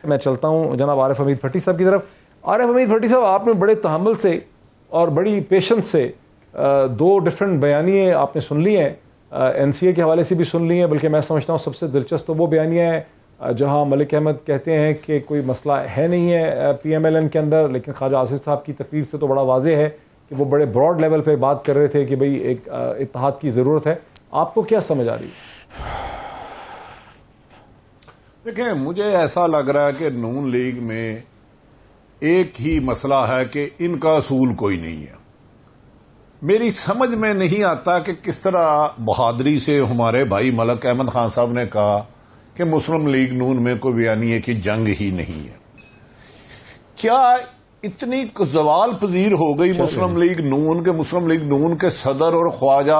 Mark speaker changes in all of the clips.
Speaker 1: मैं चलता हूँ जनाब आरिफ हमीद भट्टी साहब की तरफ। आरिफ हमीद भट्टी साहब, आपने बड़े तहम्मुल से और बड़ी पेशेंस से दो डिफरेंट बयानियाँ आपने सुन ली हैं, NCA के हवाले से भी सुन ली हैं, बल्कि मैं समझता हूँ सबसे दिलचस्प तो वो बयानियाँ हैं जहाँ मलिक अहमद कहते हैं कि कोई मसला है नहीं है PMLN के अंदर, लेकिन ख्वाजा आसिफ साहब की तकरीर से तो बड़ा वाज़ेह है कि वो बड़े ब्रॉड लेवल पे बात कर रहे थे कि भाई एक इत्तेहाद की ज़रूरत है। आपको क्या समझ आ रही है?
Speaker 2: देखिए, मुझे ऐसा लग रहा है कि नून लीग में एक ही मसला है कि इनका असूल कोई नहीं है। मेरी समझ में नहीं आता कि किस तरह बहादुरी से हमारे भाई मलिक अहमद खान साहब ने कहा कि मुस्लिम लीग नून में कोई बयानी की जंग ही नहीं है। क्या इतनी जवाल पजीर हो गई मुस्लिम लीग नून के सदर और ख्वाजा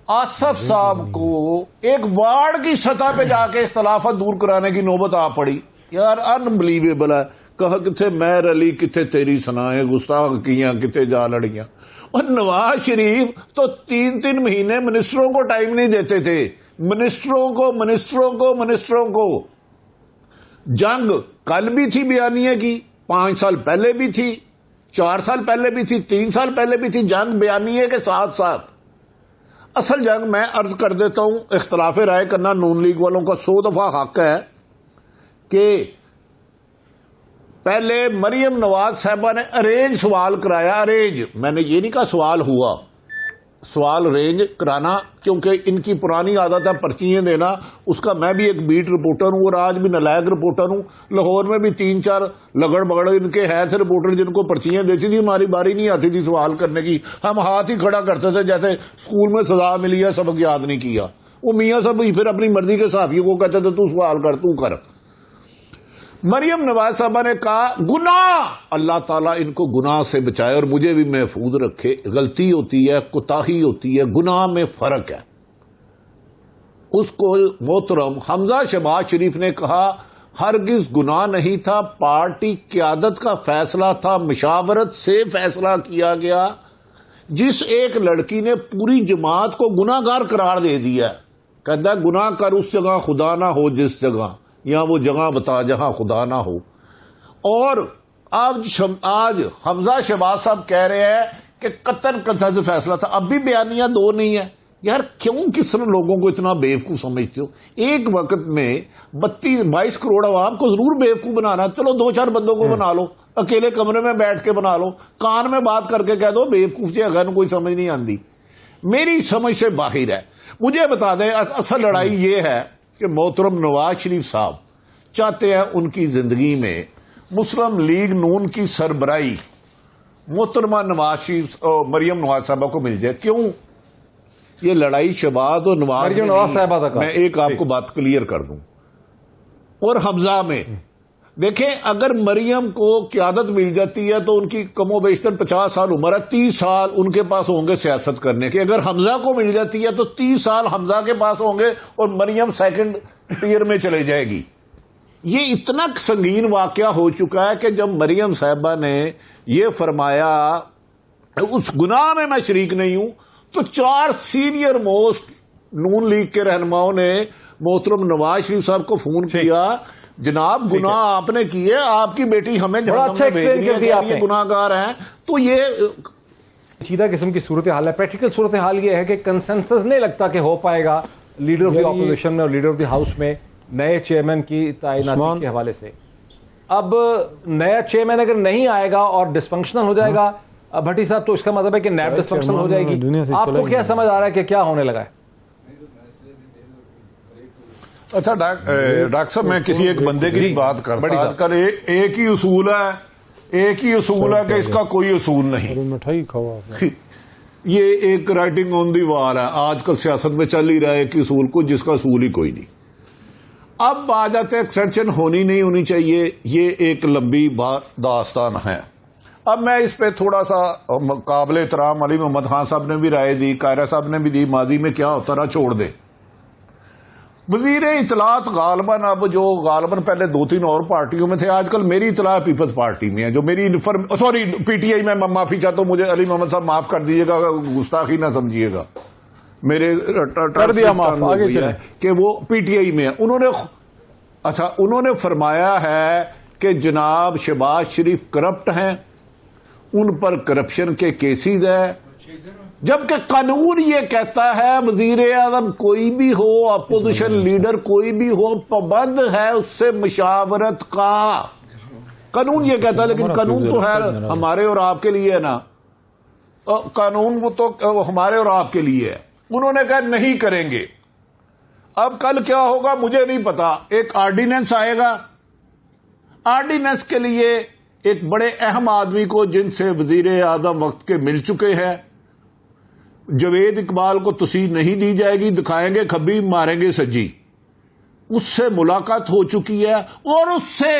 Speaker 2: आसफ साहब को एक वार्ड की सतह पे जाके इख्तलाफत दूर कराने की नौबत आ पड़ी? यार अनबिलीवेबल है। कहा किथे मैर अली, किथे तेरी सनाए गुस्ताख किया, किथे जा लड़ियां। और नवाज शरीफ तो 3-3 महीने मिनिस्टरों को टाइम नहीं देते थे। मिनिस्टरों को जंग कल भी थी बयानिया की, 5 साल पहले भी थी, 4 साल पहले भी थी, 3 साल पहले भी थी। जंग बयानिया के साथ साथ असल जंग, मैं अर्ज कर देता हूं, इख्तलाफ राय करना नून लीग वालों का 100 दफा हक है कि पहले मरियम नवाज साहबा ने अरेंज सवाल कराया। अरेंज, मैंने ये नहीं कहा सवाल हुआ, सवाल अरेंज कराना, क्योंकि इनकी पुरानी आदत है पर्चियां देना। उसका मैं भी एक बीट रिपोर्टर हूं और आज भी नलायक रिपोर्टर हूं। लाहौर में भी 3-4 लगड़ बगड़ इनके है थे रिपोर्टर जिनको पर्चियां देती थी, हमारी बारी नहीं आती थी सवाल करने की। हम हाथ ही खड़ा करते थे जैसे स्कूल में सजा मिली है, सबक याद नहीं किया। वो मियाँ सब फिर अपनी मर्जी के सहाफियों को कहते थे तू सवाल कर, तू कर। मरियम नवाज साहबा ने कहा गुनाह, अल्लाह ताला इनको गुनाह से बचाए और मुझे भी महफूज रखे। गलती होती है, कुताही होती है, गुनाह में फर्क है। उसको मोहतरम हमजा शहबाज शरीफ ने कहा हरगिज गुनाह नहीं था, पार्टी क़यादत का फैसला था, मशावरत से फैसला किया गया। जिस एक लड़की ने पूरी जमात को गुनाहगार करार दे दिया, कहता गुनाह कर उस जगह खुदा ना हो जिस जगह, या वो जगह बता जहां खुदा ना हो। और आज हमजा शहबाज साहब कह रहे हैं कि कतन कंधा से फैसला था। अब भी बयानियां 2 नहीं है। यार क्यों किस लोगों को इतना बेवकूफ समझते हो? एक वक्त में 22 करोड़ आवाम को जरूर बेवकूफ बनाना, चलो 2-4 बंदों को बना लो, अकेले कमरे में बैठ के बना लो, कान में बात करके कह दो बेवकूफ जी अगर कोई समझ नहीं आती। मेरी समझ से बाहर है। मुझे बता दें, असल लड़ाई ये है कि मोहतरम नवाज शरीफ साहब चाहते हैं उनकी जिंदगी में मुस्लिम लीग नून की सरबराही मोहतरमा नवाज शरीफ और मरियम नवाज साहबा को मिल जाए। क्यों? ये लड़ाई शहबाज और नवाज साहबा तक। मैं एक आपको बात क्लियर कर दूं, और हमजा में देखें, अगर मरियम को क़यादत मिल जाती है तो उनकी कमोबेशतर 50 साल उम्र है, 30 साल उनके पास होंगे सियासत करने के। अगर हमजा को मिल जाती है तो 30 साल हमजा के पास होंगे और मरियम सेकंड टियर में चले जाएगी। ये इतना संगीन वाकया हो चुका है कि जब मरियम साहबा ने यह फरमाया उस गुनाह में मैं शरीक नहीं हूं, तो 4 सीनियर मोस्ट नून लीग के रहनुमाओं ने मोहतरम नवाज शरीफ साहब को फोन किया, जनाब गुनाह आपने किए, आपकी बेटी हमें जहन्नम में भेज रही है, ये गुनाहगार हैं। तो ये
Speaker 1: सीधा किस्म की सूरत हाल है। प्रैक्टिकल सूरत हाल ये है कि कंसेंसस नहीं लगता कि हो पाएगा लीडर ऑफ द ऑपोजिशन में और लीडर ऑफ द हाउस में नए चेयरमैन की तैनाती के हवाले से। अब नया चेयरमैन अगर नहीं आएगा और डिस्फंक्शनल हो जाएगा भट्टी साहब, तो इसका मतलब है कि नैब डिस्फंक्शनल हो जाएगी। आपको क्या समझ आ रहा है कि क्या होने लगा है?
Speaker 2: अच्छा डॉक्टर साहब, मैं किसी एक बंदे की बात करता हूं। आजकल एक ही उसूल है कि इसका कोई उसूल नहीं।
Speaker 3: मिठाई खाओ आप।
Speaker 2: ये एक राइटिंग ऑन दी वॉल है, आजकल सियासत में चल ही रहा है कि उसूल को जिसका उसूल ही कोई नहीं। अब आ जाते एक्सटेंशन होनी नहीं होनी चाहिए, ये एक लंबी दास्तान है। अब मैं इस पे थोड़ा सा काबिल एहतराम अली मोहम्मद खान साहब ने भी राय दी, कायरा साहब ने भी दी, माजी में क्या होता रहा छोड़ दे। वजीर इतलात गालबन, अब जो गालबन पहले 2-3 और पार्टियों में थे, आजकल मेरी इतला पीपल्स पार्टी में है, जो मेरी सॉरी PTI में, माफी चाहता हूं, मुझे अली मोहम्मद साहब माफ कर दीजिएगा, गुस्ताखी ना समझिएगा, मेरे
Speaker 3: कर दिया माफ, आगे चले
Speaker 2: कि वो PTI में है। उन्होंने अच्छा, उन्होंने फरमाया है कि जनाब शहबाज शरीफ करप्ट हैं, उन पर करप्शन के केसेस है, जबकि कानून ये कहता है वजीर आजम कोई भी हो, अपोजिशन लीडर कोई भी हो, पाबंद है उससे मुशावरत का। कानून ये कहता है, लेकिन कानून तो है हमारे और आपके लिए है ना, कानून वो तो हमारे और आपके लिए है। उन्होंने कहा नहीं करेंगे। अब कल क्या होगा मुझे नहीं पता, एक ऑर्डिनेंस आएगा। ऑर्डिनेंस के लिए एक बड़े अहम आदमी को, जिनसे वजीर आजम वक्त के मिल चुके हैं, जवेद इकबाल को तसीद नहीं दी जाएगी, दिखाएंगे खब्बी मारेंगे सज्जी, उससे मुलाकात हो चुकी है और उससे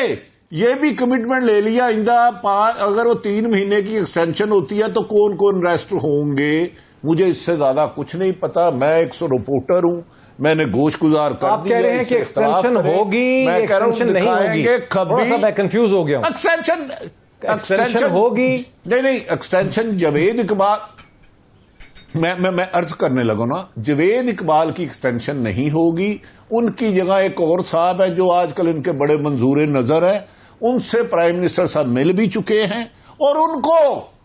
Speaker 2: ये भी कमिटमेंट ले लिया इंदा अगर वो 3 महीने की एक्सटेंशन होती है तो कौन कौन अरेस्ट होंगे। मुझे इससे ज्यादा कुछ नहीं पता, मैं एक रिपोर्टर हूं, मैंने गोश गुजार कर
Speaker 1: आप कह रहे हैं कि एक्सटेंशन होगी,
Speaker 2: मैं कह रहा हूं दिखाएंगे खब्बी।
Speaker 1: मैं कंफ्यूज हो गया हूं।
Speaker 2: एक्सटेंशन
Speaker 1: होगी,
Speaker 2: नहीं एक्सटेंशन जवेद इकबाल, मैं अर्ज करने लगा ना, जवेद इकबाल की एक्सटेंशन नहीं होगी। उनकी जगह एक और साहब है जो आजकल इनके बड़े मंजूर नजर है, उनसे प्राइम मिनिस्टर साहब मिल भी चुके हैं और उनको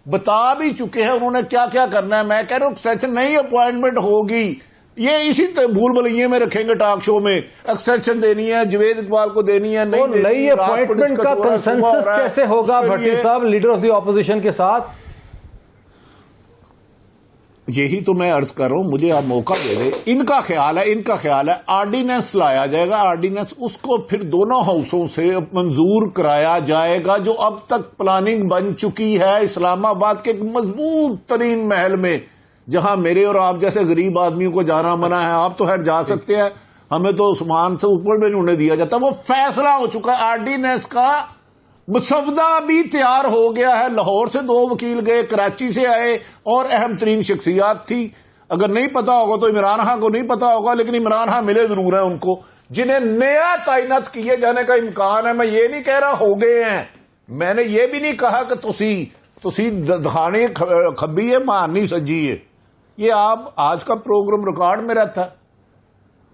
Speaker 2: बता भी चुके हैं उन्होंने क्या क्या करना है। मैं कह रहा हूं एक्सटेंशन नहीं, अपॉइंटमेंट होगी। ये इसी भूल भुलैये में रखेंगे टॉक शो में, एक्सटेंशन देनी है जवेद इकबाल को, देनी है नहीं देनी।
Speaker 1: नई अपॉइंटमेंट का कंसेंसस कैसे होगा भट्टी साहब लीडर ऑफ द ऑपोजिशन के साथ?
Speaker 2: यही तो मैं अर्ज कर रहा हूं, मुझे आप मौका दे दे। इनका ख्याल है ऑर्डिनेंस लाया जाएगा, ऑर्डिनेंस उसको फिर दोनों हाउसों से मंजूर कराया जाएगा, जो अब तक प्लानिंग बन चुकी है इस्लामाबाद के एक मजबूत तरीन महल में, जहां मेरे और आप जैसे गरीब आदमियों को जाना मना है। आप तो खैर जा सकते हैं, हमें तो उस्मान से ऊपर में नहीं उन्हें दिया जाता। वो फैसला हो चुका है, ऑर्डिनेंस का मसवदा भी तैयार हो गया है। लाहौर से 2 वकील गए, कराची से आए और अहम तरीन शख्सियात थी। अगर नहीं पता होगा तो इमरान खान को नहीं पता होगा, लेकिन इमरान खान मिले जरूर हैं उनको, जिन्हें नया तैनात किए जाने का इम्कान है। मैं ये नहीं कह रहा हो गए हैं, मैंने ये भी नहीं कहा कि तुसी दिखाने खब्बी है मारनी सज्जी है। ये आप आज का प्रोग्राम रिकॉर्ड में रहता है।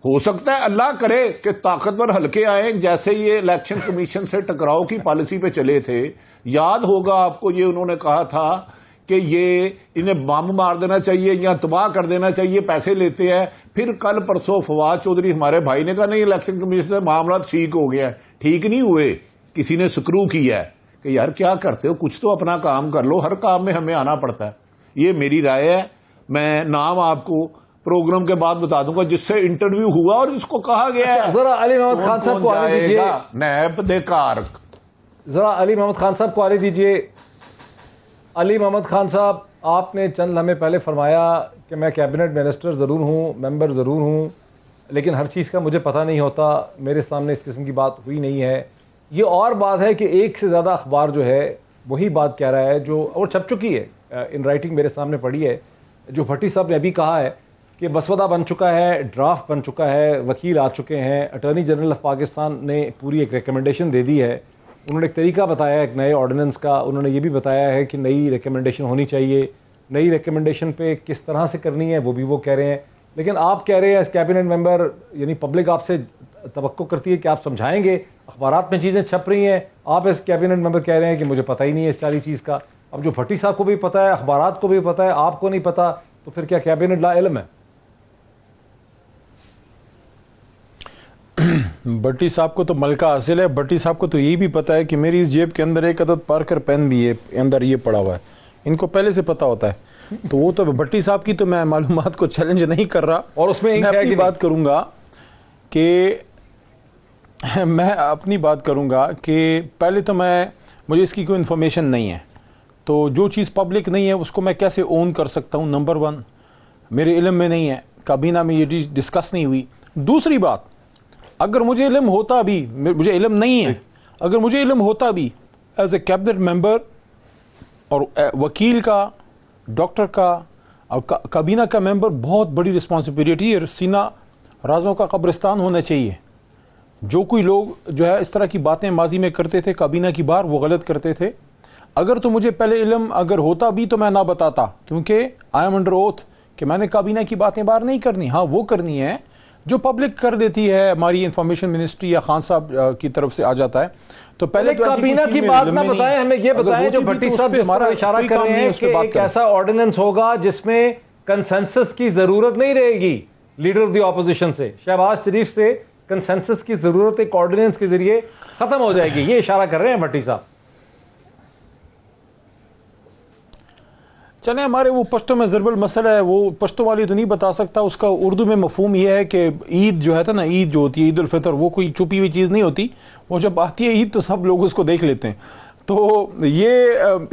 Speaker 2: हो सकता है अल्लाह करे कि ताकतवर हल्के आए, जैसे ये इलेक्शन कमीशन से टकराव की पॉलिसी पे चले थे। याद होगा आपको, ये उन्होंने कहा था कि ये इन्हें बम मार देना चाहिए या तबाह कर देना चाहिए, पैसे लेते हैं। फिर कल परसों फवाद चौधरी हमारे भाई ने कहा नहीं इलेक्शन कमीशन से मामला ठीक हो गया। ठीक नहीं हुए, किसी ने स्क्रू किया है कि यार क्या करते हो, कुछ तो अपना काम कर लो, हर काम में हमें आना पड़ता है। ये मेरी राय है। मैं नाम आपको प्रोग्राम के बाद बता दूंगा जिससे इंटरव्यू हुआ और जिसको कहा गया है।
Speaker 1: जरा अली मोहम्मद खान साहब को आने दीजिए,
Speaker 2: नैब दे कारक।
Speaker 1: जरा अली मोहम्मद खान साहब को आने दीजिए। अली मोहम्मद खान साहब, आपने चंद लम्हे पहले फरमाया कि मैं कैबिनेट मिनिस्टर ज़रूर हूँ, मेंबर ज़रूर हूँ, लेकिन हर चीज़ का मुझे पता नहीं होता, मेरे सामने इस किस्म की बात हुई नहीं है। ये और बात है कि एक से ज़्यादा अखबार जो है वही बात कह रहा है जो और छप चुकी है, इन राइटिंग मेरे सामने पड़ी है, जो भट्टी साहब ने अभी कहा है कि मसवदा बन चुका है, ड्राफ्ट बन चुका है, वकील आ चुके हैं, अटॉर्नी जनरल ऑफ पाकिस्तान ने पूरी एक रिकमेंडेशन दे दी है। उन्होंने एक तरीका बताया एक नए ऑर्डिनेंस का, उन्होंने ये भी बताया है कि नई रिकमेंडेशन होनी चाहिए, नई रिकमेंडेशन पे किस तरह से करनी है वो भी वो कह रहे हैं। लेकिन आप कह रहे हैं एज कैबिनेट मेंबर, यानी पब्लिक आपसे तवक्को करती है कि आप समझाएंगे, अखबारात में चीज़ें छप रही हैं, आप एज कैबिनेट मेंबर कह रहे हैं कि मुझे पता ही नहीं है इस सारी चीज़ का। अब जो भट्टी साहब को भी पता है, अखबारात को भी पता है, आपको नहीं पता, तो फिर क्या कैबिनेट ला इल्म है?
Speaker 3: भट्टी साहब को तो मलका हासिल है। भट्टी साहब को तो यही भी पता है कि मेरी इस जेब के अंदर एक अदद पार्कर पेन भी है, अंदर ये पड़ा हुआ है, इनको पहले से पता होता है। तो वो तो भट्टी साहब की तो मैं मालूमात को चैलेंज नहीं कर रहा,
Speaker 1: और उसमें
Speaker 3: मैं अपनी बात करूंगा कि पहले तो मुझे इसकी कोई इन्फॉर्मेशन नहीं है, तो जो चीज़ पब्लिक नहीं है उसको मैं कैसे ओन कर सकता हूँ। नंबर 1 मेरे इल्म में नहीं है, काबीना में ये डिस्कस नहीं हुई। दूसरी बात, अगर मुझे इल्म होता भी, मुझे इल्म नहीं है, अगर मुझे इल्म होता भी एज ए कैबिनेट मेंबर और वकील का, डॉक्टर का और काबीना का मेंबर, बहुत बड़ी रिस्पॉन्सिबिलिटी है। सीना राजों का कब्रिस्तान होना चाहिए। जो कोई लोग जो है इस तरह की बातें माजी में करते थे काबीना की बाहर, वो गलत करते थे। अगर तो मुझे पहले इल्म अगर होता भी तो मैं ना बताता, क्योंकि आई एम अंडर ओथ कि मैंने काबीना की बातें बाहर नहीं करनी। हाँ वो करनी है जो पब्लिक कर देती है, हमारी इंफॉर्मेशन मिनिस्ट्री या खान साहब की तरफ से आ जाता है, तो पहले तो
Speaker 1: काबीना की बात ना बताएं, हमें ये बताएं जो भट्टी साहब जिस पर इशारा कर रहे हैं कि एक ऐसा ऑर्डिनेंस होगा जिसमें कंसेंसस की जरूरत नहीं रहेगी लीडर ऑफ द ऑपोजिशन से, शहबाज शरीफ से कंसेंसस की जरूरत एक ऑर्डिनेंस के जरिए खत्म हो जाएगी, ये इशारा कर रहे हैं भट्टी साहब।
Speaker 3: चले, हमारे वो पश्तो में ज़रबल मसला है, वो पश्तो वाली तो नहीं बता सकता, उसका उर्दू में मफहूम ये है कि ईद जो है ना, ईद जो होती है ईद उल फितर, वो कोई छुपी हुई चीज़ नहीं होती, वो जब आती है ईद तो सब लोग उसको देख लेते हैं। तो ये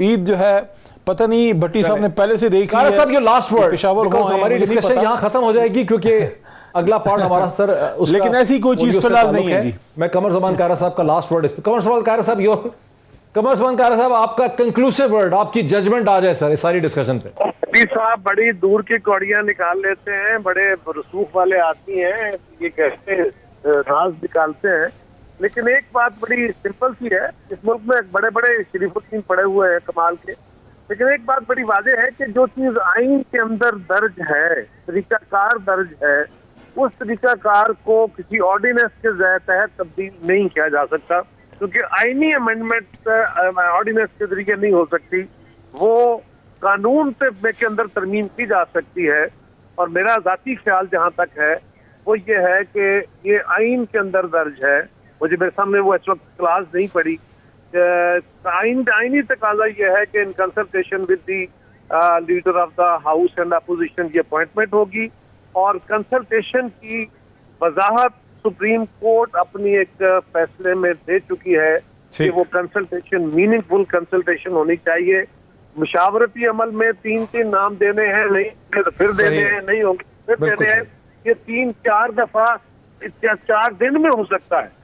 Speaker 3: ईद जो है पता नहीं भट्टी साहब ने पहले से देख लिया।
Speaker 1: साहब ये लास्ट वर्ड,
Speaker 3: पेशावर
Speaker 1: हमारी डिस्कशन यहाँ खत्म हो जाएगी क्योंकि अगला पार्ट हमारा सर
Speaker 3: लेकिन ऐसी कोई चीज फिलहाल नहीं है जी।
Speaker 1: मैं कमर ज़मान कारा साहब का लास्ट वर्ड, कमर ज़मान कारा साहब कमर ज़मान कारा साहब आपका कंक्लूसिव वर्ड, आपकी जजमेंट आ जाए सर इस सारी डिस्कशन पे।
Speaker 4: भट्टी साहब बड़ी दूर की कौड़ियां निकाल लेते हैं, बड़े रसूख वाले आदमी हैं, ये कैसे राज निकालते हैं। लेकिन एक बात बड़ी सिंपल सी है, इस मुल्क में बड़े बड़े शरीफुद्दीन पड़े हुए हैं कमाल के, लेकिन एक बात बड़ी वाज़ेह है कि जो चीज आइन के अंदर दर्ज है, तरीकाकार दर्ज है, उस तरीकाकार को किसी ऑर्डिनेंस के तहत तब्दील नहीं किया जा सकता, क्योंकि आईनी अमेंडमेंट ऑर्डिनेंस के जरिए नहीं हो सकती, वो कानून के अंदर तरमीम की जा सकती है। और मेरा जाती ख्याल जहाँ तक है वो ये है कि ये आइन के अंदर दर्ज है, मुझे मेरे सामने वो इस वक्त क्लास नहीं पड़ी, आइनी तकाजा ये है कि in consultation with the leader of the house and opposition ये अपॉइंटमेंट होगी, और कंसल्टेशन की वजाहत सुप्रीम कोर्ट अपनी एक फैसले में दे चुकी है कि वो कंसल्टेशन मीनिंगफुल कंसल्टेशन होनी चाहिए। मुशावरती अमल में 3-3 नाम देने हैं, नहीं फिर देने हैं, नहीं होंगे फिर देने हैं, ये 3-4 दफा 4 दिन में हो सकता है।